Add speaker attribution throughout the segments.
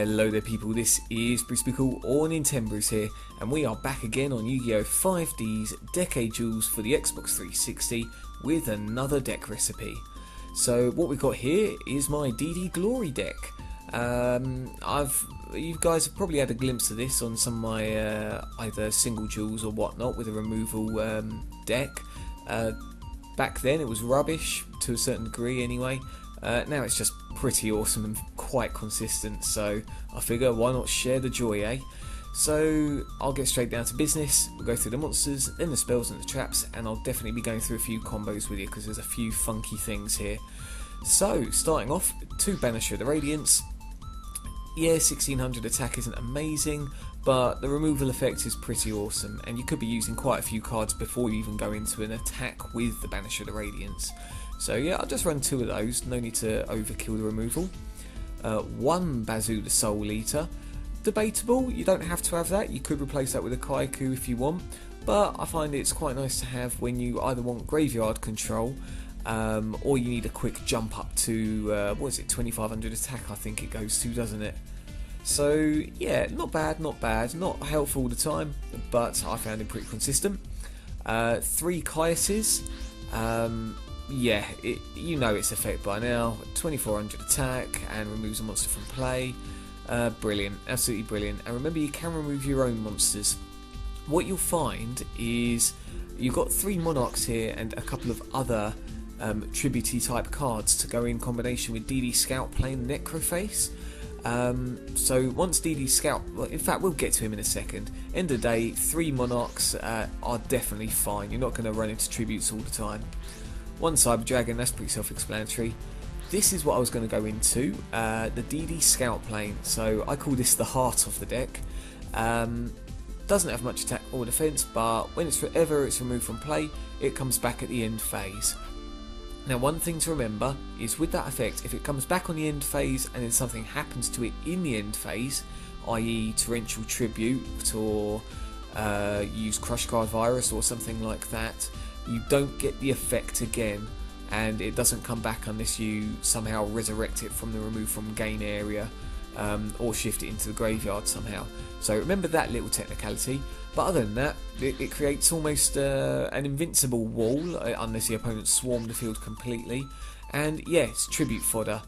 Speaker 1: Hello there people, this is Bruce or nintenbruce here, and we are back again on Yu-Gi-Oh! 5D's Decade Duels for the Xbox 360 with another deck recipe. So what we've got here is my DD Glory deck. You guys have probably had a glimpse of this on some of my either single duels or whatnot with a removal deck. Back then it was rubbish to a certain degree anyway. Now it's just pretty awesome and quite consistent, so I figure why not share the joy, eh? So I'll get straight down to business. We'll go through the monsters, then the spells and the traps, and I'll definitely be going through a few combos with you because there's a few funky things here. So starting off, 2 Banished the Radiance. Yeah, 1600 attack isn't amazing, but the removal effect is pretty awesome, and you could be using quite a few cards before you even go into an attack with the Banished the Radiance. So yeah, I'll just run 2 of those, no need to overkill the removal. 1 Bazoo the Soul Eater. Debatable, you don't have to have that, you could replace that with a Kaiku if you want, but I find it's quite nice to have when you either want graveyard control, or you need a quick jump up to, what is it, 2500 attack I think it goes to, doesn't it? So yeah, not bad, not helpful all the time, but I found it pretty consistent. 3 Caiuses. Yeah, you know its effect by now. 2400 attack and removes a monster from play. Brilliant, absolutely brilliant. And remember, you can remove your own monsters. What you'll find is you've got 3 Monarchs here and a couple of other tributey type cards to go in combination with DD Scout playing Necroface. So once DD Scout, well, in fact we'll get to him in a second. End of the day, 3 Monarchs are definitely fine. You're not going to run into tributes all the time. 1 Cyber Dragon, that's pretty self-explanatory. This is what I was going to go into, the DD Scout plane. So I call this the heart of the deck. Doesn't have much attack or defense, but when it's removed from play, it comes back at the end phase. Now one thing to remember is with that effect, if it comes back on the end phase and then something happens to it in the end phase, i.e. Torrential Tribute or use Crush Guard Virus or something like that, you don't get the effect again, and it doesn't come back unless you somehow resurrect it from the remove from gain area, or shift it into the graveyard somehow. So remember that little technicality, but other than that, it creates almost an invincible wall, unless the opponent swarm the field completely, and yeah, it's tribute fodder.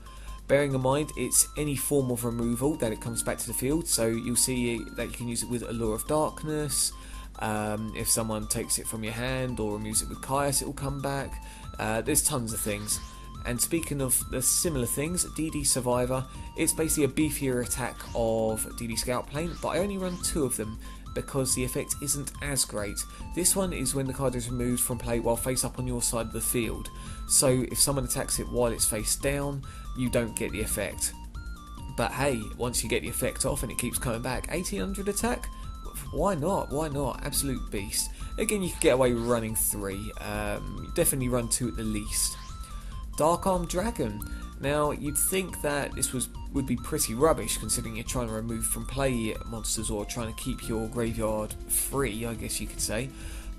Speaker 1: Bearing in mind it's any form of removal that it comes back to the field, so you'll see that you can use it with Allure of Darkness. If someone takes it from your hand or removes it with Caius, it will come back. There's tons of things. And speaking of the similar things, DD Survivor, it's basically a beefier attack of DD Scout Plane, but I only run 2 of them because the effect isn't as great. This one is when the card is removed from play while face up on your side of the field. So if someone attacks it while it's face down, you don't get the effect. But hey, once you get the effect off and it keeps coming back, 1800 attack? Why not? Why not? Absolute beast. Again, you could get away with running 3. Definitely run 2 at the least. Dark Arm Dragon. Now, you'd think that this would be pretty rubbish considering you're trying to remove from play monsters or trying to keep your graveyard free, I guess you could say.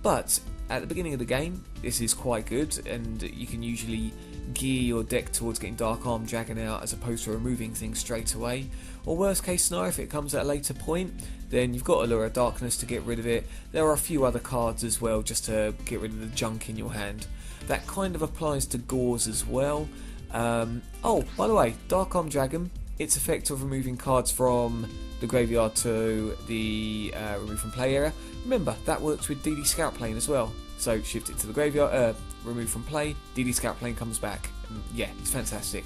Speaker 1: But at the beginning of the game, this is quite good, and you can usually gear your deck towards getting Dark Arm Dragon out as opposed to removing things straight away. Or worst case scenario, if it comes at a later point, then you've got Allure of Darkness to get rid of it. There are a few other cards as well just to get rid of the junk in your hand. That kind of applies to Gauze as well. Oh, by the way, Dark Arm Dragon, its effect of removing cards from the graveyard to the remove from play area. Remember, that works with DD Scout Plane as well. So shift it to the graveyard, remove from play, DD Scout Plane comes back. And yeah, it's fantastic.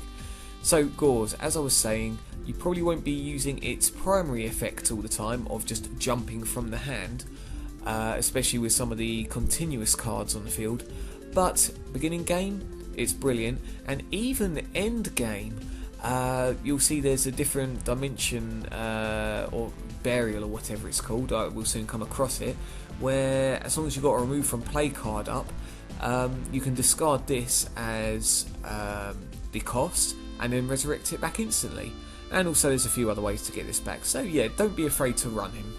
Speaker 1: So Gauze, as I was saying, you probably won't be using its primary effect all the time of just jumping from the hand, especially with some of the continuous cards on the field. But beginning game, it's brilliant, and even end game, you'll see there's a different dimension or burial or whatever it's called. We'll soon come across it, where as long as you've got a remove from play card up, you can discard this as the cost and then resurrect it back instantly. And also there's a few other ways to get this back, so yeah, don't be afraid to run him.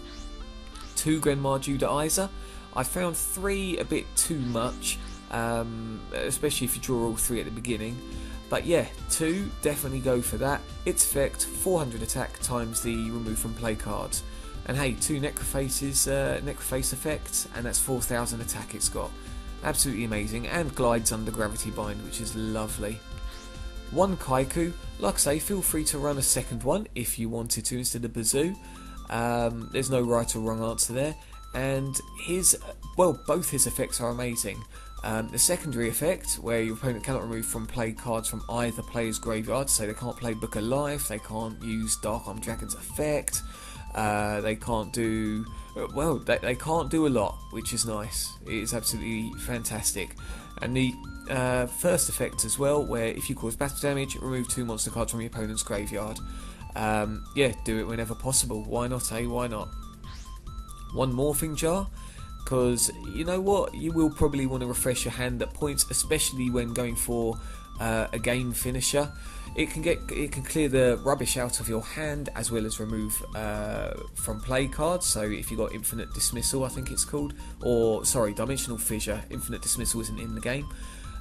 Speaker 1: 2 Grenmar Judaizer. I found 3 a bit too much, especially if you draw all 3 at the beginning. But yeah, 2, definitely go for that. Its effect, 400 attack times the remove from play cards. And hey, 2 Necroface effects, and that's 4000 attack it's got. Absolutely amazing, and glides under Gravity Bind, which is lovely. 1 Kaiku, like I say, feel free to run a second one if you wanted to instead of Bazoo. There's no right or wrong answer there. And both his effects are amazing. The secondary effect, where your opponent cannot remove from play cards from either player's graveyard, so they can't play Book of Life, they can't use Dark Arm Dragon's effect, they can't do, they can't do a lot, which is nice. It is absolutely fantastic. And the first effect as well, where if you cause battle damage, remove 2 monster cards from your opponent's graveyard. Yeah, do it whenever possible. Why not, eh? Why not? 1 Morphing Jar, because you know what, you will probably want to refresh your hand at points, especially when going for a game finisher. It can clear the rubbish out of your hand as well as remove from play cards. So if you got Infinite Dismissal, I think it's called, or sorry, Dimensional Fissure. Infinite Dismissal isn't in the game.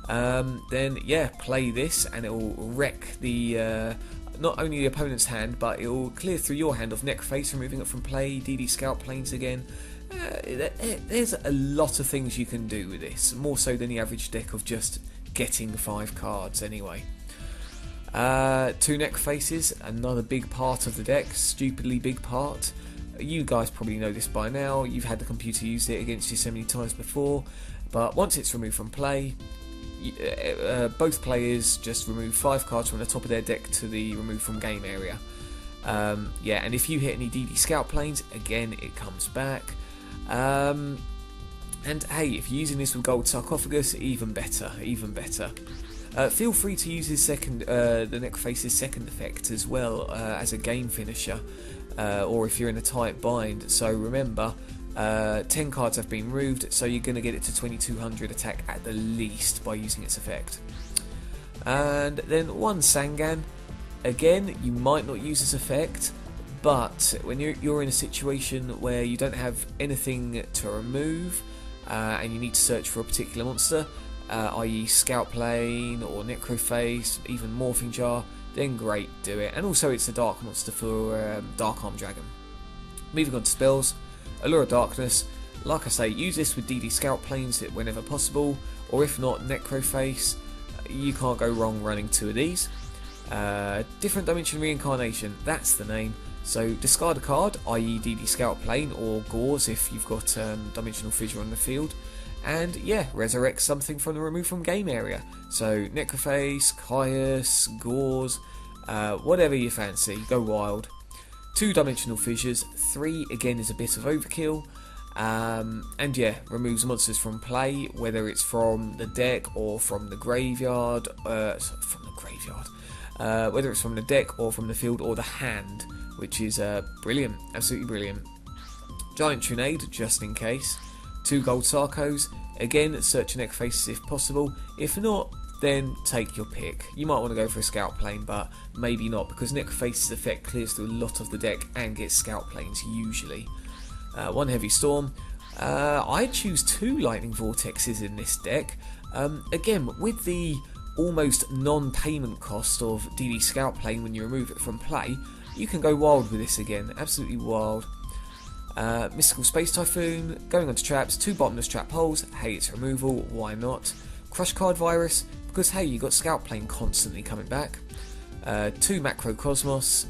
Speaker 1: Then yeah, play this and it will wreck the not only the opponent's hand, but it will clear through your hand of Necroface, removing it from play, DD Scout Planes again. There's a lot of things you can do with this, more so than the average deck of just getting 5 cards anyway. 2 Necrofaces, another big part of the deck, stupidly big part. You guys probably know this by now, you've had the computer use it against you so many times before, but once it's removed from play, both players just remove 5 cards from the top of their deck to the remove from game area. Yeah, and if you hit any DD Scout Planes, again it comes back. And hey, if you're using this with Gold Sarcophagus, even better, even better. Feel free to use his the Necroface's second effect as well as a game finisher, or if you're in a tight bind. So remember, 10 cards have been removed, so you're going to get it to 2200 attack at the least by using its effect. And then 1 Sangan. Again, you might not use this effect, but when you're in a situation where you don't have anything to remove and you need to search for a particular monster, i.e. Scout Plane or Necroface, even Morphing Jar, then great, do it. And also it's a dark monster for Dark Arm Dragon. Moving on to spells, Allure of Darkness. Like I say, use this with DD Scout Planes whenever possible, or if not, Necroface. You can't go wrong running 2 of these. Different Dimension Reincarnation, that's the name. So discard a card, i.e. DD Scout Plane or Gauze if you've got Dimensional Fissure on the field, and yeah, resurrect something from the remove from game area. So Necroface, Caius, Gauze, whatever you fancy, go wild. 2 Dimensional Fissures, 3 again is a bit of overkill, and yeah, removes monsters from play, whether it's from the deck or from the graveyard, whether it's from the deck or from the field or the hand, which is brilliant, absolutely brilliant. Giant Trinade, just in case. 2 Gold Sarcos, again search your Necrofaces if possible, if not, then take your pick. You might want to go for a Scout Plane, but maybe not, because Necroface's effect clears through a lot of the deck and gets Scout Planes usually. 1 Heavy Storm. I choose 2 Lightning Vortexes in this deck. Again, with the almost non-payment cost of DD Scout Plane when you remove it from play, you can go wild with this again, absolutely wild. Mystical Space Typhoon, going onto traps, 2 Bottomless Trap Holes, hey, it's removal, why not? Crush Card Virus, because hey, you got Scout Plane constantly coming back. 2 Macrocosmos.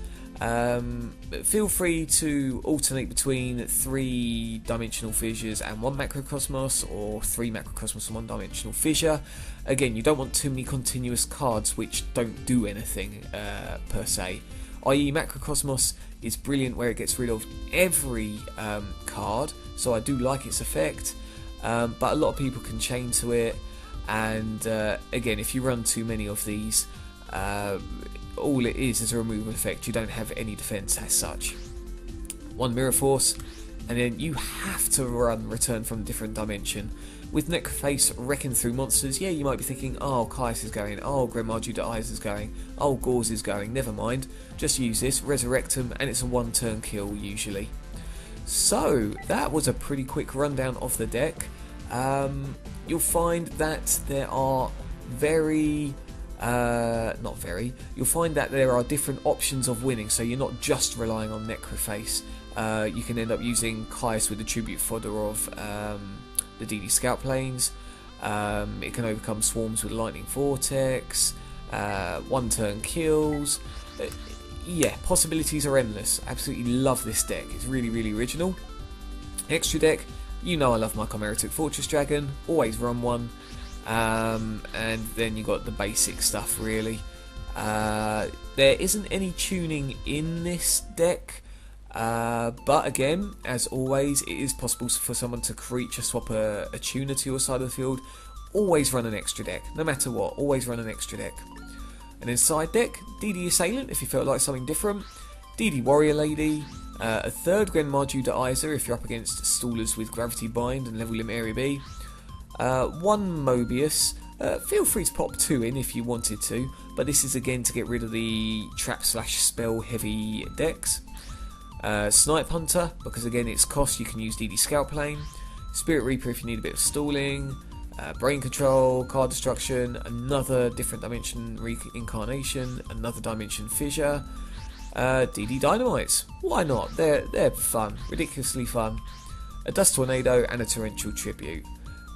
Speaker 1: Feel free to alternate between 3 Dimensional Fissures and 1 Macrocosmos, or 3 Macrocosmos and 1 Dimensional Fissure. Again, you don't want too many continuous cards which don't do anything per se. I.e. Macrocosmos is brilliant where it gets rid of every card, so I do like its effect, but a lot of people can chain to it, and again, if you run too many of these, all it is a removal effect. You don't have any defense as such. 1 Mirror Force, and then you have to run Return from a Different Dimension. With Necroface wrecking through monsters, yeah, you might be thinking, oh, Caius is going, oh, Grimoire Judah Eyes is going, oh, Gauze is going, never mind. Just use this, resurrect them, and it's a 1-turn kill usually. So, that was a pretty quick rundown of the deck. You'll find that there are very not very. You'll find that there are different options of winning, so you're not just relying on Necroface. You can end up using Caius with the tribute fodder of the DD Scout Planes. It can overcome swarms with Lightning Vortex, one-turn kills. Yeah, possibilities are endless. Absolutely love this deck. It's really, really original. Extra deck, you know I love my Chimeritic Fortress Dragon. Always run one. And then you got the basic stuff, really. There isn't any tuning in this deck. But again, as always, it is possible for someone to creature swap a tuner to your side of the field. Always run an extra deck, no matter what, always run an extra deck. And then side deck, DD Assailant if you felt like something different, DD Warrior Lady, a third Grenmarju Isa if you're up against stallers with Gravity Bind and level limit Area B, one Mobius. Feel free to pop 2 in if you wanted to, but this is again to get rid of the trap/spell heavy decks. Snipe Hunter, because again it's cost, you can use DD Scout Plane. Spirit Reaper if you need a bit of stalling. Brain Control, Card Destruction, another different dimension reincarnation, another dimension fissure. DD Dynamites, why not? They're fun, ridiculously fun. A Dust Tornado and a Torrential Tribute.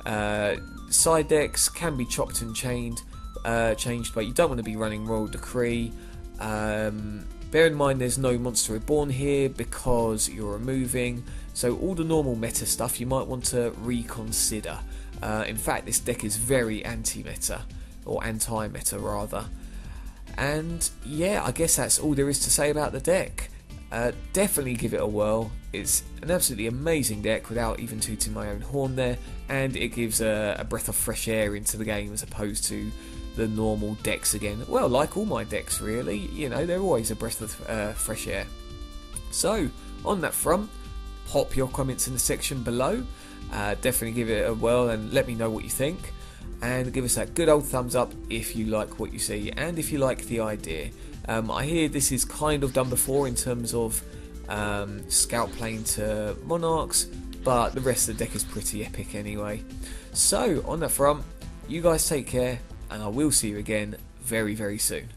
Speaker 1: Side decks can be chopped and changed, but you don't want to be running Royal Decree. Bear in mind there's no Monster Reborn here because you're removing, so all the normal meta stuff you might want to reconsider. In fact, this deck is very anti-meta, or anti-meta rather. And yeah, I guess that's all there is to say about the deck. Definitely give it a whirl. It's an absolutely amazing deck without even tooting my own horn there, and it gives a breath of fresh air into the game as opposed to the normal decks again. Well, like all my decks really, you know, they're always a breath of fresh air. So, on that front, pop your comments in the section below. Definitely give it a whirl and let me know what you think. And give us that good old thumbs up if you like what you see and if you like the idea. I hear this is kind of done before in terms of Scout Plane to Monarchs, but the rest of the deck is pretty epic anyway. So, on that front, you guys take care, and I will see you again very, very soon.